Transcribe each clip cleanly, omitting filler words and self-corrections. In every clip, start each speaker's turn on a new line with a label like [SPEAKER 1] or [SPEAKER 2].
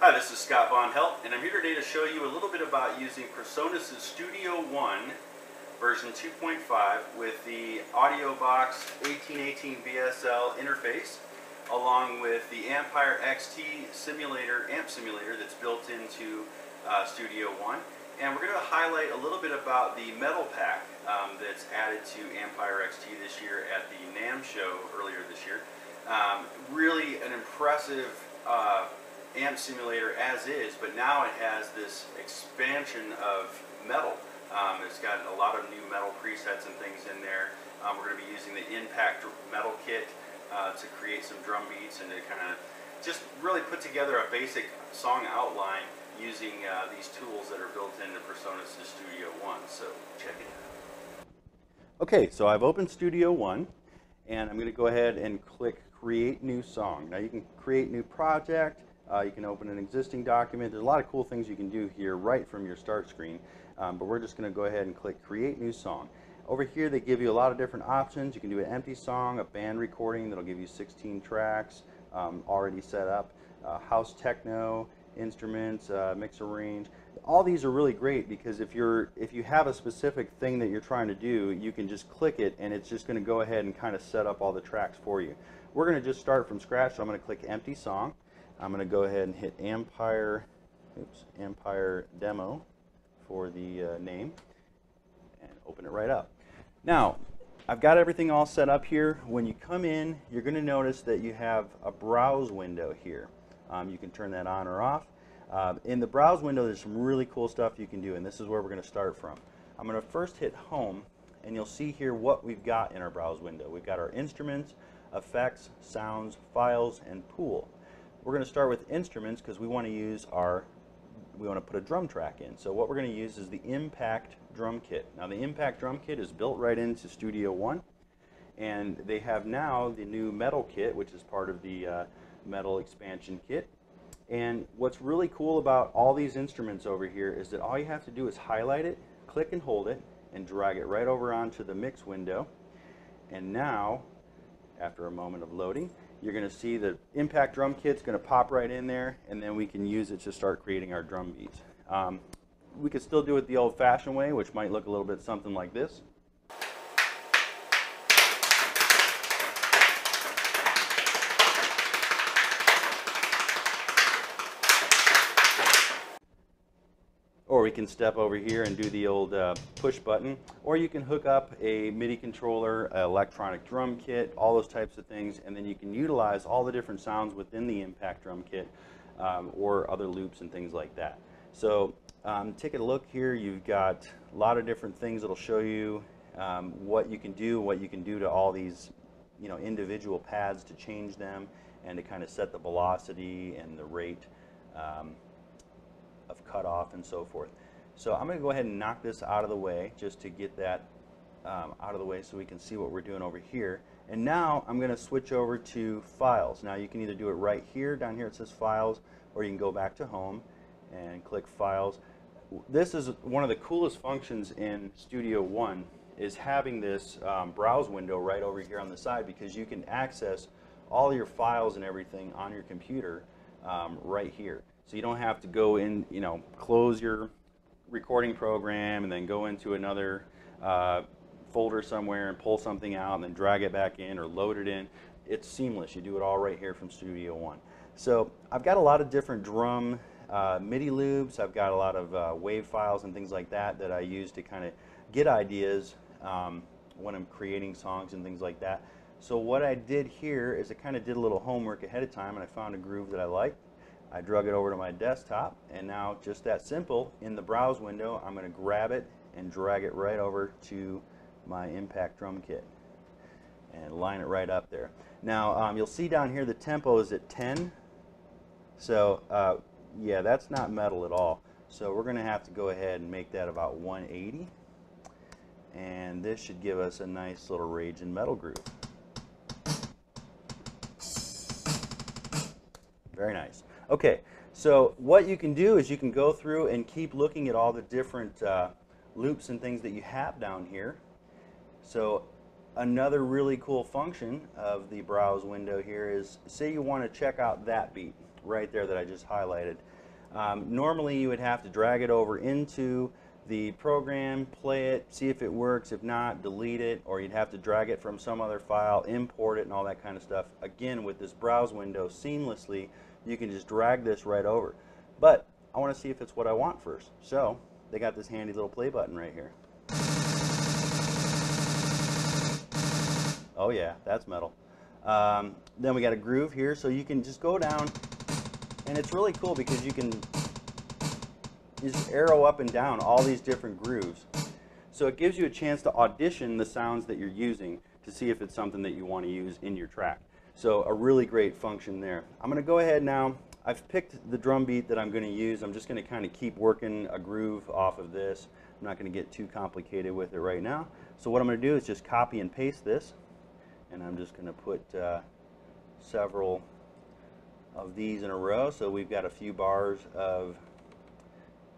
[SPEAKER 1] Hi, this is Scott Von Heldt, and I'm here today to show you a little bit about using Presonus' Studio One version 2.5 with the Audio Box 1818 VSL interface, along with the Ampire XT amp simulator that's built into Studio One. And we're going to highlight a little bit about the metal pack that's added to Ampire XT this year at the NAMM show earlier this year. Really an impressive amp simulator as is, but now it has this expansion of metal. It's got a lot of new metal presets and things in there. We're going to be using the Impact metal kit to create some drum beats and to kind of just really put together a basic song outline using these tools that are built into Presonus' Studio One. So check it out.
[SPEAKER 2] Okay, so I've opened Studio One, and I'm going to go ahead and click Create New Song. Now you can create new project. You can open an existing document. There's a lot of cool things you can do here right from your start screen, but we're just going to go ahead and click Create New Song. Over here they give you a lot of different options. You can do an empty song, a band recording that'll give you 16 tracks already set up, house techno, instruments, mix arrange. All these are really great because if you have a specific thing that you're trying to do, you can just click it and it's just going to go ahead and kind of set up all the tracks for you. We're going to just start from scratch, so I'm going to click Empty Song. I'm going to go ahead and hit Ampire Demo for the name and open it right up. Now, I've got everything all set up here. When you come in, you're going to notice that you have a browse window here. You can turn that on or off. In the browse window, there's some really cool stuff you can do, and this is where we're going to start from. I'm going to first hit Home, and you'll see here what we've got in our browse window. We've got our instruments, effects, sounds, files, and pool. We're going to start with instruments because we want to put a drum track in. So what we're going to use is the Impact drum kit. Now the Impact drum kit is built right into Studio One, and they have now the new metal kit, which is part of the metal expansion kit. And what's really cool about all these instruments over here is that all you have to do is highlight it, click and hold it, and drag it right over onto the mix window. And now, after a moment of loading, you're going to see the Impact drum kit's going to pop right in there, and then we can use it to start creating our drum beats. We could still do it the old-fashioned way, which might look a little bit something like this. Or we can step over here and do the old push button, or you can hook up a MIDI controller, an electronic drum kit, all those types of things, and then you can utilize all the different sounds within the Impact drum kit or other loops and things like that. So take a look here. You've got a lot of different things that'll show you what you can do to all these individual pads to change them and to kind of set the velocity and the rate of cutoff and so forth. So I'm going to go ahead and knock this out of the way just to get that out of the way so we can see what we're doing over here. And now I'm going to switch over to Files. Now you can either do it right here, down here it says Files, or you can go back to Home and click Files. This is one of the coolest functions in Studio One, is having this browse window right over here on the side, because you can access all your files and everything on your computer right here. So you don't have to go in, close your recording program and then go into another folder somewhere and pull something out and then drag it back in or load it in. It's seamless. You do it all right here from Studio One. So I've got a lot of different drum MIDI loops. I've got a lot of wave files and things like that I use to kind of get ideas when I'm creating songs and things like that. So what I did here is I kind of did a little homework ahead of time, and I found a groove that I liked. I drug it over to my desktop, and now just that simple, in the browse window, I'm going to grab it and drag it right over to my Impact drum kit and line it right up there. Now you'll see down here the tempo is at 10, so yeah, that's not metal at all. So we're going to have to go ahead and make that about 180, and this should give us a nice little raging metal groove. Very nice. Okay, so what you can do is you can go through and keep looking at all the different loops and things that you have down here. So another really cool function of the browse window here is, say you want to check out that beat. right there that I just highlighted. Normally you would have to drag it over into the program, play it, see if it works. If not, delete it, or you'd have to drag it from some other file, import it, and all that kind of stuff. Again, with this browse window seamlessly, you can just drag this right over. But I want to see if it's what I want first. So they got this handy little play button right here. Oh yeah, that's metal. Then we got a groove here, so you can just go down, and it's really cool because you can just arrow up and down all these different grooves. So it gives you a chance to audition the sounds that you're using to see if it's something that you want to use in your track. So a really great function there. I'm going to go ahead now. I've picked the drum beat that I'm going to use. I'm just going to kind of keep working a groove off of this. I'm not going to get too complicated with it right now. So what I'm going to do is just copy and paste this, and I'm just going to put several of these in a row. So we've got a few bars of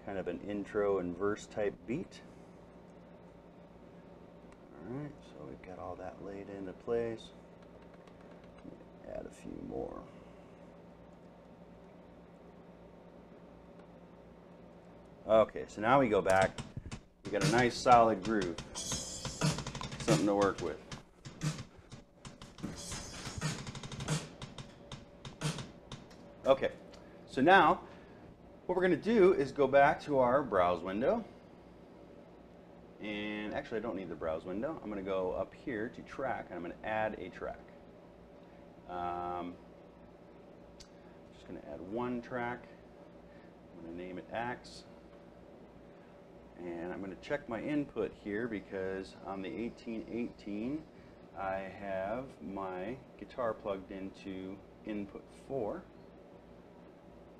[SPEAKER 2] kind of an intro and verse type beat. Alright, so we've got all that laid into place. Add a few more. Okay, so now we go back. We got a nice solid groove. Something to work with. Okay, so now what we're going to do is go back to our browse window. And actually I don't need the browse window. I'm going to go up here to track, and I'm going to add a track. Just going to add one track. I'm going to name it Axe. And I'm going to check my input here because on the 1818 I have my guitar plugged into input 4.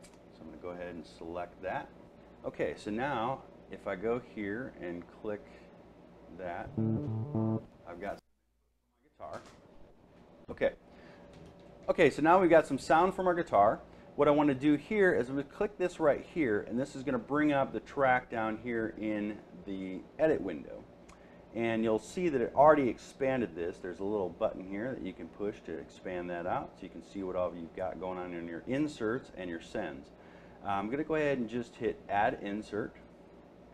[SPEAKER 2] So I'm going to go ahead and select that. Okay, so now if I go here and click that, I've got my guitar. Okay, so now we've got some sound from our guitar. What I want to do here is I'm going to click this right here, and this is going to bring up the track down here in the edit window. And you'll see that it already expanded this. There's a little button here that you can push to expand that out, so you can see what all you've got going on in your inserts and your sends. I'm going to go ahead and just hit add insert,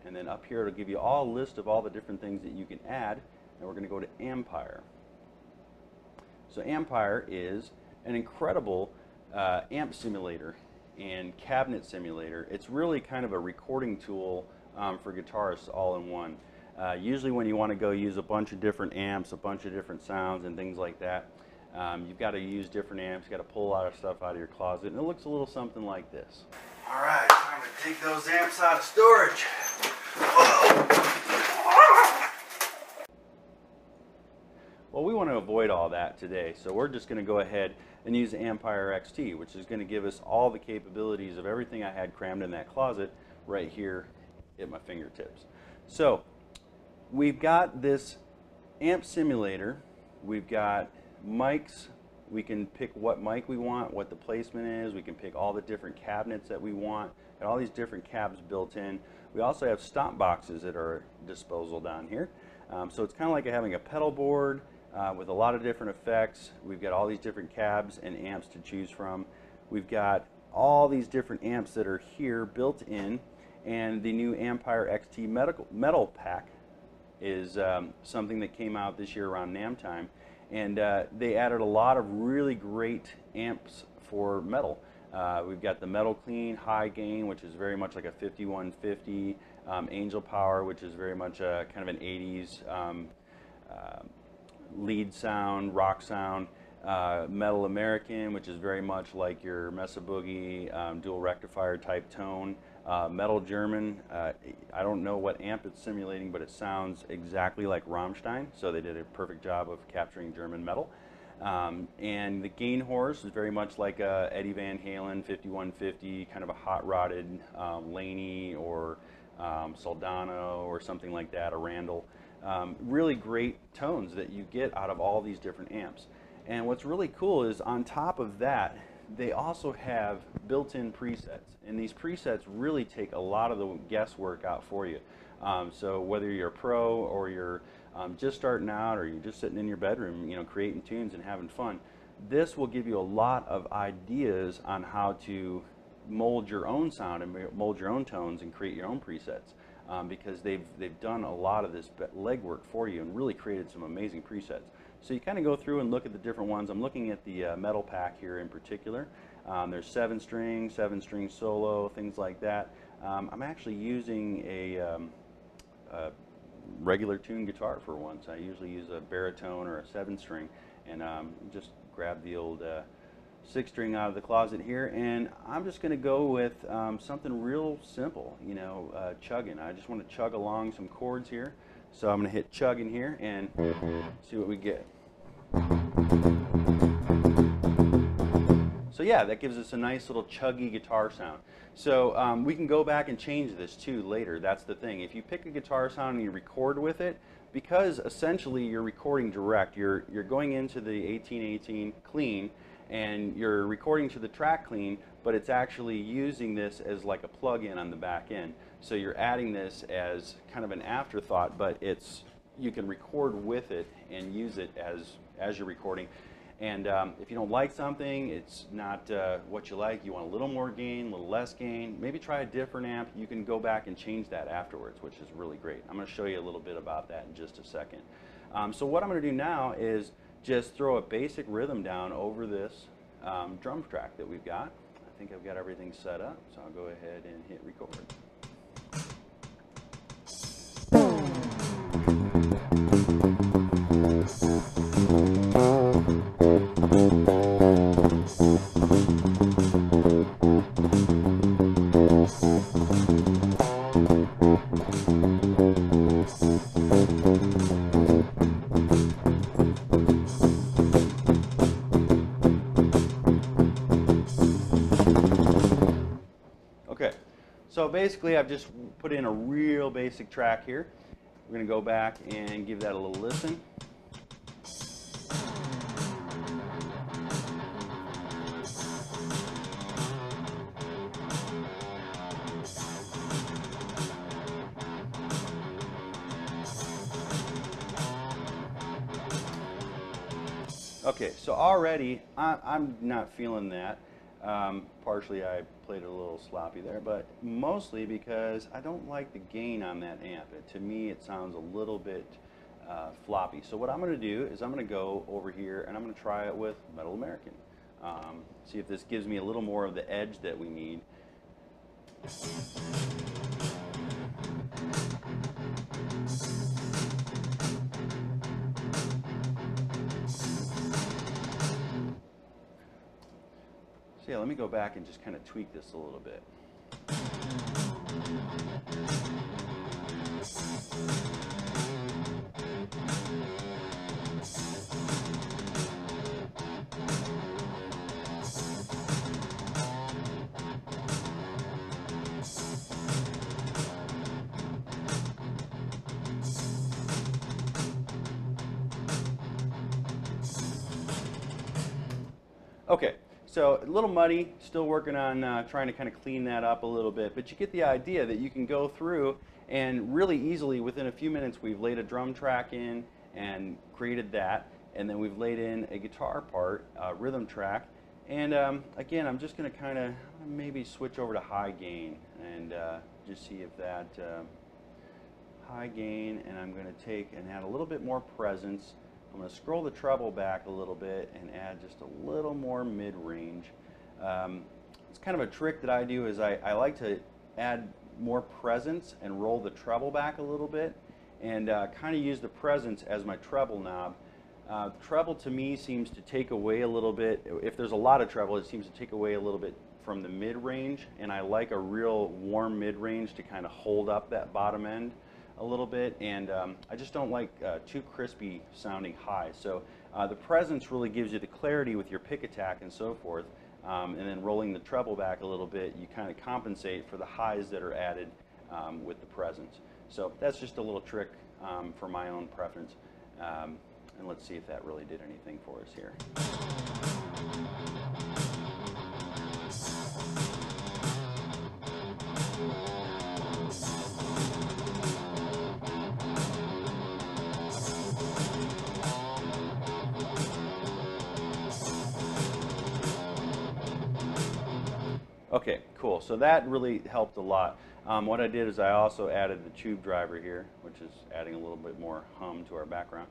[SPEAKER 2] and then up here it'll give you all a list of all the different things that you can add, and we're going to go to Ampire. So Ampire is an incredible amp simulator and cabinet simulator. It's really kind of a recording tool for guitarists all in one. Usually when you want to go use a bunch of different amps, a bunch of different sounds and things like that, you've got to use different amps, you've got to pull a lot of stuff out of your closet, and it looks a little something like this. Alright, time to take those amps out of storage. Well, we want to avoid all that today, so we're just going to go ahead and use Ampire XT, which is going to give us all the capabilities of everything I had crammed in that closet right here at my fingertips. So we've got this amp simulator, we've got mics, we can pick what mic we want, what the placement is, we can pick all the different cabinets that we want, and all these different cabs built in. We also have stop boxes at our disposal down here. So it's kind of like having a pedal board with a lot of different effects. We've got all these different cabs and amps to choose from. We've got all these different amps that are here built in, and the new Ampire XT metal pack is something that came out this year around NAMM time, and they added a lot of really great amps for metal. We've got the Metal Clean High Gain, which is very much like a 5150, Angel Power, which is very much a kind of an 80s lead sound, rock sound. Metal American, which is very much like your Mesa Boogie dual rectifier type tone. Metal German, I don't know what amp it's simulating, but it sounds exactly like Rammstein, so they did a perfect job of capturing German metal. And the Gain Horse is very much like a Eddie Van Halen 5150, kind of a hot-rodded Laney or Soldano or something like that, a Randall. Really great tones that you get out of all these different amps. And what's really cool is on top of that, they also have built-in presets, and these presets really take a lot of the guesswork out for you. So whether you're a pro or you're just starting out, or you're just sitting in your bedroom, you know, creating tunes and having fun, this will give you a lot of ideas on how to mold your own sound and mold your own tones and create your own presets, because they've done a lot of this legwork for you and really created some amazing presets. So you kind of go through and look at the different ones. I'm looking at the metal pack here in particular. There's 7-string solo, things like that. I'm actually using a regular tuned guitar for once. I usually use a baritone or a 7-string, and just grab the old 6-string out of the closet here, and I'm just going to go with something real simple, you know, chugging. I just want to chug along some chords here, so I'm going to hit chug in here and see what we get. So yeah, that gives us a nice little chuggy guitar sound. So we can go back and change this too later. That's the thing. If you pick a guitar sound and you record with it, because essentially you're recording direct, you're going into the 1818 clean and you're recording to the track clean, but it's actually using this as like a plug-in on the back end. So you're adding this as kind of an afterthought, but you can record with it and use it as you're recording. And if you don't like something, it's not what you like, you want a little more gain, a little less gain, maybe try a different amp, you can go back and change that afterwards, which is really great. I'm going to show you a little bit about that in just a second. So what I'm going to do now is just throw a basic rhythm down over this drum track that we've got. I think I've got everything set up, so I'll go ahead and hit record. Okay, so basically I've just put in a real basic track here. We're going to go back and give that a little listen. Okay, so already I'm not feeling that. Partially I played it a little sloppy there, but mostly because I don't like the gain on that amp. To me it sounds a little bit floppy. So what I'm going to do is I'm going to go over here and I'm going to try it with Metal American. See if this gives me a little more of the edge that we need. So yeah, let me go back and just kind of tweak this a little bit. Okay. So a little muddy, still working on trying to kind of clean that up a little bit, but you get the idea that you can go through and really easily within a few minutes we've laid a drum track in and created that, and then we've laid in a guitar part, rhythm track, and again I'm just going to kind of maybe switch over to high gain and just see if that high gain, and I'm going to take and add a little bit more presence. I'm going to scroll the treble back a little bit and add just a little more mid-range. It's kind of a trick that I do is I like to add more presence and roll the treble back a little bit and kind of use the presence as my treble knob. The treble to me seems to take away a little bit. If there's a lot of treble, it seems to take away a little bit from the mid-range, and I like a real warm mid-range to kind of hold up that bottom end a little bit, and I just don't like too crispy sounding high. So the presence really gives you the clarity with your pick attack and so forth, and then rolling the treble back a little bit, you kind of compensate for the highs that are added with the presence. So that's just a little trick for my own preference, and let's see if that really did anything for us here. Okay, cool. So that really helped a lot. What I did is I also added the tube driver here, which is adding a little bit more hum to our background.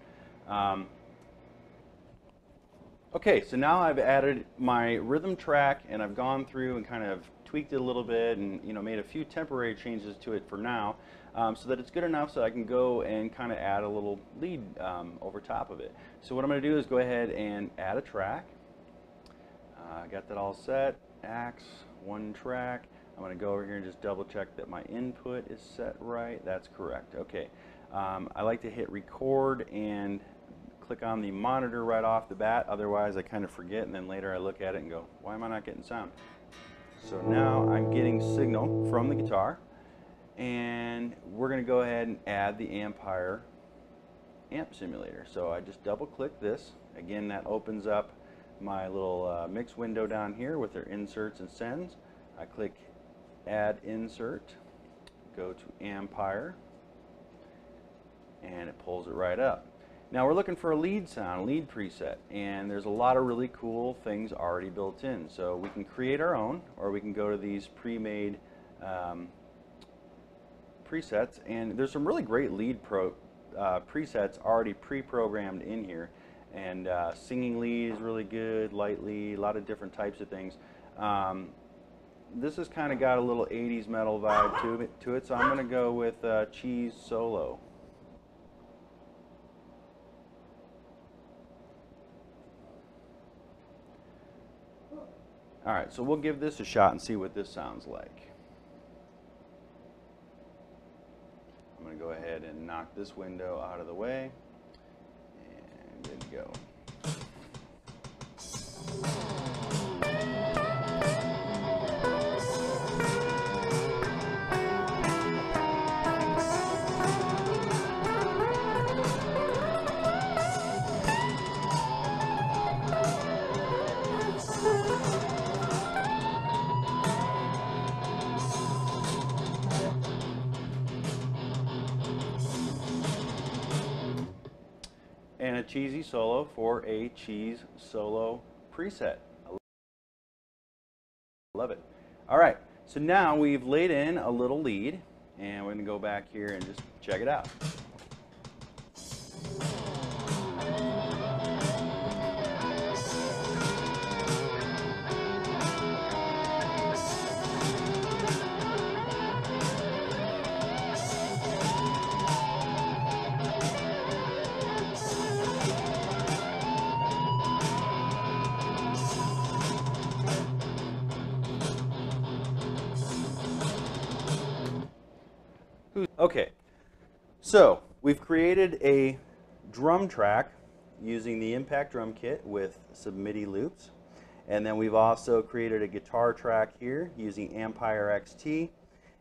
[SPEAKER 2] Okay, so now I've added my rhythm track, and I've gone through and kind of tweaked it a little bit, and made a few temporary changes to it for now, so that it's good enough so I can go and kind of add a little lead over top of it. So what I'm going to do is go ahead and add a track. I got that all set. Axe, one track. I'm going to go over here and just double check that my input is set right. That's correct. Okay. I like to hit record and click on the monitor right off the bat. Otherwise I kind of forget, and then later I look at it and go, why am I not getting sound? So now I'm getting signal from the guitar, and we're going to go ahead and add the Ampire amp simulator. So I just double click this. Again, that opens up my little mix window down here with their inserts and sends. I click add insert, go to Ampire, and it pulls it right up. Now we're looking for a lead sound, lead preset, and there's a lot of really cool things already built in. So we can create our own, or we can go to these pre-made presets, and there's some really great lead presets already pre-programmed in here. And singing lead is really good, light lead, a lot of different types of things. This has kind of got a little 80s metal vibe to it, so I'm going to go with Cheese Solo. Alright, so we'll give this a shot and see what this sounds like. I'm going to go ahead and knock this window out of the way, and good to go. And a cheesy solo for a cheese solo preset. I love it. All right, so now we've laid in a little lead, and we're going to go back here and just check it out. Okay, so we've created a drum track using the Impact drum kit with some MIDI loops, and then we've also created a guitar track here using Ampire XT.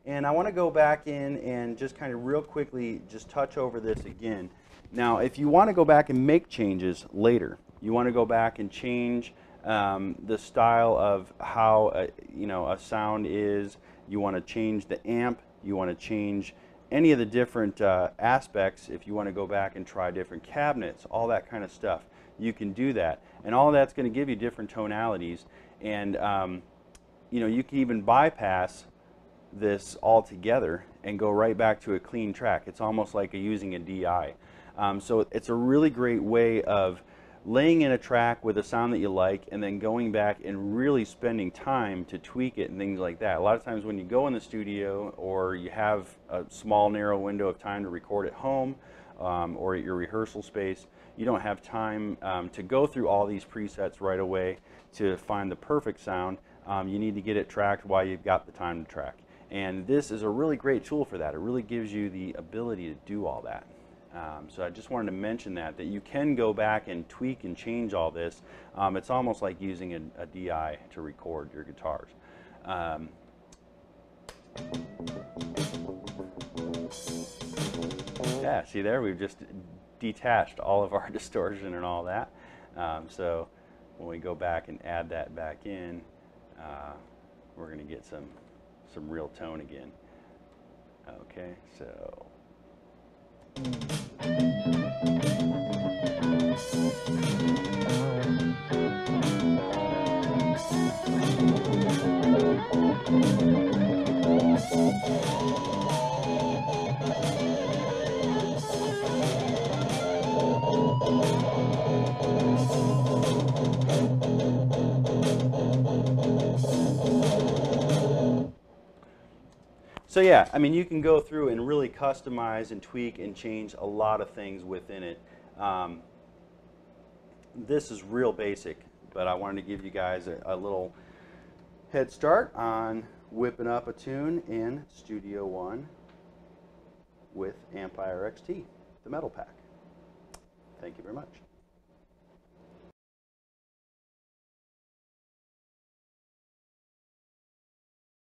[SPEAKER 2] And I want to go back in and just kind of real quickly just touch over this again. Now, if you want to go back and make changes later, you want to go back and change the style of how a sound is. You want to change the amp. You want to change any of the different aspects. If you want to go back and try different cabinets, all that kind of stuff, you can do that. And all of that's going to give you different tonalities. And you can even bypass this altogether and go right back to a clean track. It's almost like using a DI. So it's a really great way of laying in a track with a sound that you like, and then going back and really spending time to tweak it and things like that. A lot of times when you go in the studio, or you have a small narrow window of time to record at home or at your rehearsal space, you don't have time to go through all these presets right away to find the perfect sound. You need to get it tracked while you've got the time to track. And this is a really great tool for that. It really gives you the ability to do all that. So I just wanted to mention that you can go back and tweak and change all this. It's almost like using a DI to record your guitars. Yeah, see there, we've just detached all of our distortion and all that. So when we go back and add that back in, we're going to get some real tone again. Okay, so. So yeah, I mean, you can go through and really customize and tweak and change a lot of things within it. This is real basic, but I wanted to give you guys a little head start on whipping up a tune in Studio One with Ampire XT, the metal pack. Thank you very much.